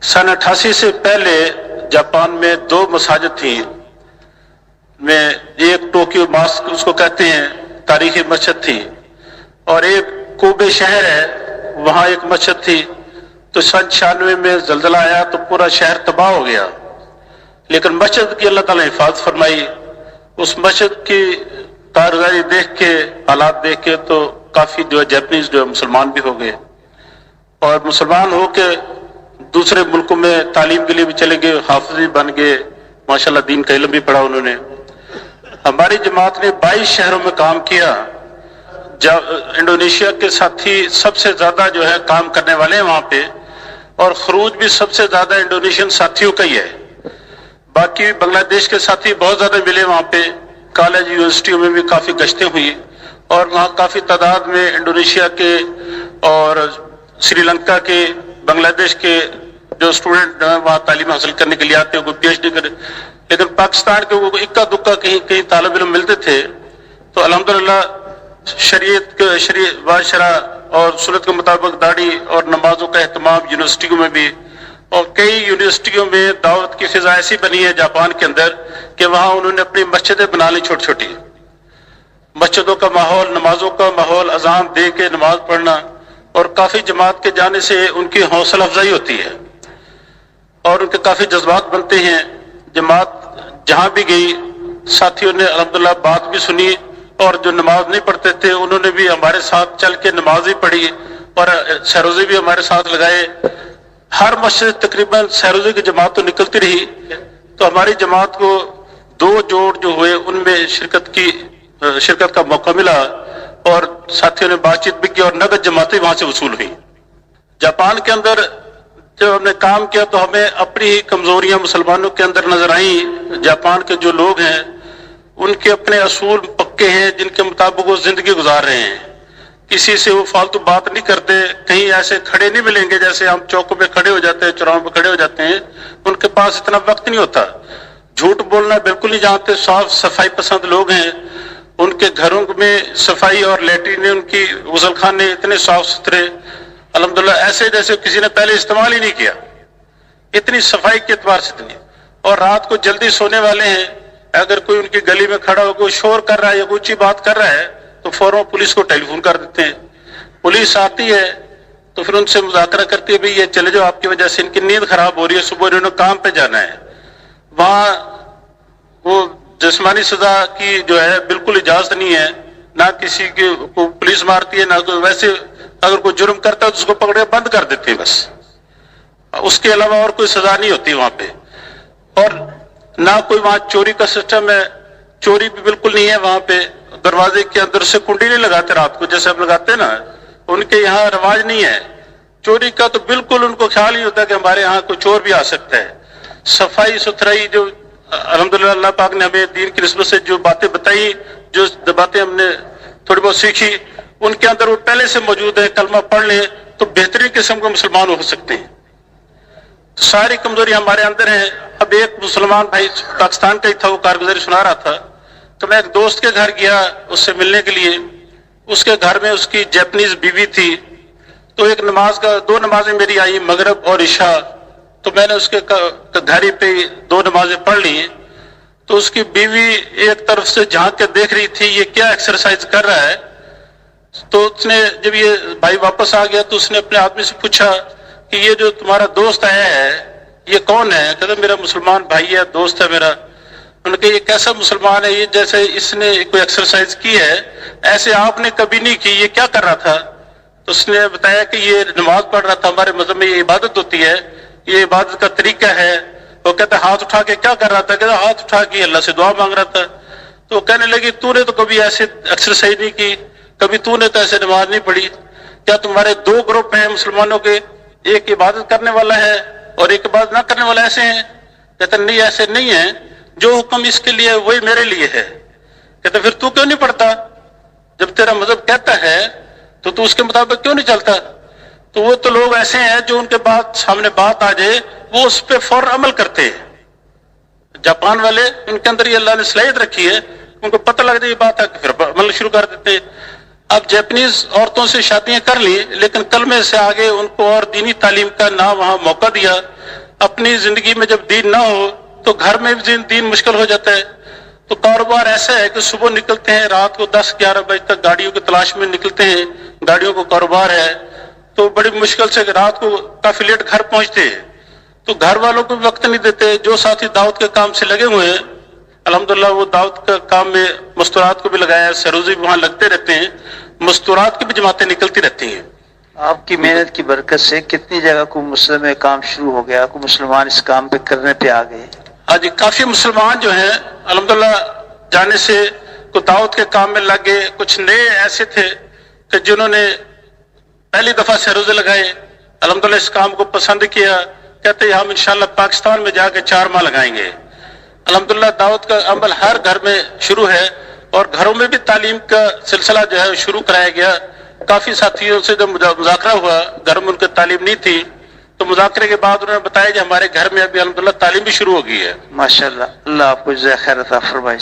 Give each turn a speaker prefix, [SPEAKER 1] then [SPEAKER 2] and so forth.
[SPEAKER 1] सन 88 से पहले जापान में 2 मसाजिद थी, में एक टोक्यो मॉस्क उसको कहते हैं, तारीखी मस्जिद थी, और एक कोबे शहर है वहाँ एक मस्जिद थी। तो सन 96 में जल्जला आया तो पूरा शहर तबाह हो गया, लेकिन मस्जिद की अल्लाह ताला ने हिफाजत फरमाई। उस मस्जिद की कारगुजारी देख के, हालात देख के तो काफी जो है जापानीज जो है मुसलमान भी हो गए, और मुसलमान हो के दूसरे मुल्कों में तालीम के लिए भी चले गए, हाफिज भी बन गए, माशाल्लाह दीन का इल्म भी पढ़ा उन्होंने। हमारी जमात ने 22 शहरों में काम किया। इंडोनेशिया के साथी सबसे ज्यादा जो है काम करने वाले हैं वहां पे, और खरूज भी सबसे ज्यादा इंडोनेशियन साथियों का ही है। बाकी बांग्लादेश के साथी बहुत ज्यादा मिले वहां पे, कॉलेज यूनिवर्सिटियों में भी काफी गश्तें हुई, और वहाँ काफी तादाद में इंडोनेशिया के और श्रीलंका के, बांग्लादेश के जो स्टूडेंट वहाँ तालीम हासिल करने के लिए आते हैं, कोई PhD करे। लेकिन पाकिस्तान के वो इक्का दुक्का कहीं कहीं तालिब इल्म मिलते थे। तो अल्हम्दुलिल्लाह शरीयत बाशरा और सुन्नत के मुताबिक दाढ़ी और नमाजों का एहतमाम यूनिवर्सिटियों में भी, और कई यूनिवर्सिटियों में दावत की फिजा ऐसी बनी है जापान के अंदर कि वहाँ उन्होंने अपनी मस्जिदें बना ली, छोटी छोटी मस्जिदों का माहौल, नमाजों का माहौल, अजान दे के नमाज पढ़ना, और काफी जमात के जाने से उनकी हौसला अफजाई होती है और उनके काफी जज्बात बनते हैं। जमात जहां भी गई साथियों ने अल्हम्दुलिल्लाह बात भी सुनी, और जो नमाज नहीं पढ़ते थे उन्होंने भी हमारे साथ चल के नमाज ही पढ़ी, और सहरोज़ी भी हमारे साथ लगाए। हर मस्जिद तकरीबन सहरोज़ी की जमात तो निकलती रही। तो हमारी जमात को 2 जोड़ जो हुए उनमें शिरकत का मौका मिला, और साथियों ने बातचीत भी की, और नगद जमातें वहां से वसूल हुई। जापान के अंदर जब हमने काम किया तो हमें अपनी ही कमजोरियां मुसलमानों के अंदर नजर आई। जापान के जो लोग हैं उनके अपने असूल पक्के हैं, जिनके मुताबिक वो जिंदगी गुजार रहे हैं। किसी से वो फालतू बात नहीं करते, कहीं ऐसे खड़े नहीं मिलेंगे जैसे हम चौकों पे खड़े हो जाते हैं, चौराहों पे खड़े हो जाते हैं। उनके पास इतना वक्त नहीं होता। झूठ बोलना बिल्कुल नहीं जानते, साफ सफाई पसंद लोग हैं। उनके घरों में सफाई और लेटरिन, उनकी गुसल खाने इतने साफ सुथरे, अल्हम्दुलिल्लाह ऐसे जैसे किसी ने पहले इस्तेमाल ही नहीं किया, इतनी सफाई के एतबार से इतनी। और रात को जल्दी सोने वाले हैं, अगर कोई उनकी गली में खड़ा हो, कोई शोर कर रहा है या ऊंची बात कर रहा है तो फौरन पुलिस को टेलीफोन कर देते हैं। पुलिस आती है तो फिर उनसे मुज़ाकरा करती है, भाई ये चले जाओ, आपकी वजह से इनकी नींद खराब हो रही है, सुबह इन्होंने काम पे जाना है। वहां वो जिस्मानी सजा की जो है बिल्कुल इजाजत नहीं है, ना किसी को पुलिस मारती है, ना कोई वैसे अगर कोई जुर्म करता है तो उसको पकड़े बंद कर देते हैं बस, उसके अलावा और कोई सजा नहीं होती वहां पे। और ना कोई वहां चोरी का सिस्टम है, चोरी भी बिल्कुल नहीं है वहां पे। दरवाजे के अंदर से कुंडी नहीं लगाते रात को जैसे आप लगाते हैं ना, उनके यहाँ रिवाज नहीं है चोरी का। तो बिल्कुल उनको ख्याल नहीं होता कि हमारे यहाँ कोई चोर भी आ सकता है। सफाई सुथराई जो अल्हम्दुलिल्लाह अल्लाह पाक ने हमें दीन की निस्बत से जो बातें बताई, जो बातें हमने थोड़ी बहुत सीखी, उनके अंदर वो पहले से मौजूद है। कलमा पढ़ ले तो बेहतरीन किस्म के मुसलमान हो सकते हैं। तो सारी कमजोरी हमारे अंदर है। अब एक मुसलमान भाई पाकिस्तान का ही था, वो कारगुजारी सुना रहा था, तो मैं एक दोस्त के घर गया उससे मिलने के लिए। उसके घर में उसकी जापानीज बीवी थी, तो एक नमाज का 2 नमाजें मेरी आई, मगरिब और इशा। तो मैंने उसके घर पे 2 नमाजें पढ़ ली। तो उसकी बीवी एक तरफ से झांक के देख रही थी ये क्या एक्सरसाइज कर रहा है। तो उसने जब ये भाई वापस आ गया तो उसने अपने आदमी से पूछा कि ये जो तुम्हारा दोस्त आया है ये कौन है? कहता मेरा मुसलमान भाई है, दोस्त है मेरा। उन्होंने कहा ये कैसा मुसलमान है, ये जैसे इसने कोई एक्सरसाइज की है ऐसे आपने कभी नहीं की, ये क्या कर रहा था? तो उसने बताया कि ये नमाज पढ़ रहा था, हमारे मजहब में ये इबादत होती है, ये इबादत का तरीका है। वो कहता हाथ उठा के क्या कर रहा था? कहता हाथ उठा के अल्लाह से दुआ मांग रहा था। तो कहने लगी तूने तो कभी ऐसे एक्सरसाइज नहीं की, कभी तूने तो ऐसे नमाज नहीं पढ़ी। क्या तुम्हारे 2 ग्रुप हैं मुसलमानों के, एक इबादत करने वाला है और एक इबादत ना करने वाला, ऐसे हैं? कहता नहीं ऐसे नहीं है, जो हुक्म इसके लिए है वही मेरे लिए है। कहता फिर तू क्यों नहीं पढ़ता? जब तेरा मजहब कहता है तो तू उसके मुताबिक क्यों नहीं चलता? तो वो तो लोग ऐसे हैं जो उनके बाद सामने बात आ जाए वो उस पर फौरन अमल करते हैं। जापान वाले उनके अंदर ये अल्लाह ने सलाहियत रखी है, उनको पता लग जाए ये बात है फिर अमल शुरू कर देते हैं। अब जापानीज औरतों से शादियां कर ली, लेकिन कलमे से आगे उनको और दीनी तालीम का ना वहां मौका दिया, अपनी जिंदगी में जब दीन ना हो तो घर में भी दीन मुश्किल हो जाता है। तो कारोबार ऐसा है कि सुबह निकलते हैं, रात को 10-11 बजे तक गाड़ियों की तलाश में निकलते हैं, गाड़ियों को कारोबार है, तो बड़ी मुश्किल से रात को काफी लेट घर पहुंचते हैं। तो घर वालों को भी वक्त नहीं देते। जो साथी दावत के काम से लगे हुए हैं, अल्हम्दुलिल्लाह वो दावत का काम में मस्तूरात को भी लगाया है, सरोजी भी वहां लगते रहते हैं, मस्तूरात की भी जमातें निकलती रहती हैं।
[SPEAKER 2] आपकी मेहनत की बरकत से कितनी जगह को मुस्लिम में काम शुरू हो गया, को मुसलमान इस काम पे करने पे आ गए?
[SPEAKER 1] हाँ जी, काफी मुसलमान जो हैं अल्हम्दुलिल्लाह जाने से को दावत के काम में लग गए। कुछ नए ऐसे थे कि जिन्होंने पहली दफा से रोजे लगाए, अल्हम्दुलिल्लाह इस काम को पसंद किया, कहते हम इंशाल्लाह पाकिस्तान में जाके 4 माह लगाएंगे। अल्हम्दुलिल्लाह दावत का अमल हर घर में शुरू है और घरों में भी तालीम का सिलसिला जो है शुरू कराया गया। काफी साथियों से जब मुज़ाकरा हुआ, घर में उनकी तालीम नहीं थी, तो मुज़ाकरे के बाद उन्होंने बताया कि हमारे घर में अभी अल्हम्दुलिल्लाह तालीम भी शुरू हो गई है।
[SPEAKER 2] माशाअल्लाह, अल्लाह आपको जज़ाए खैर अता फरमाए।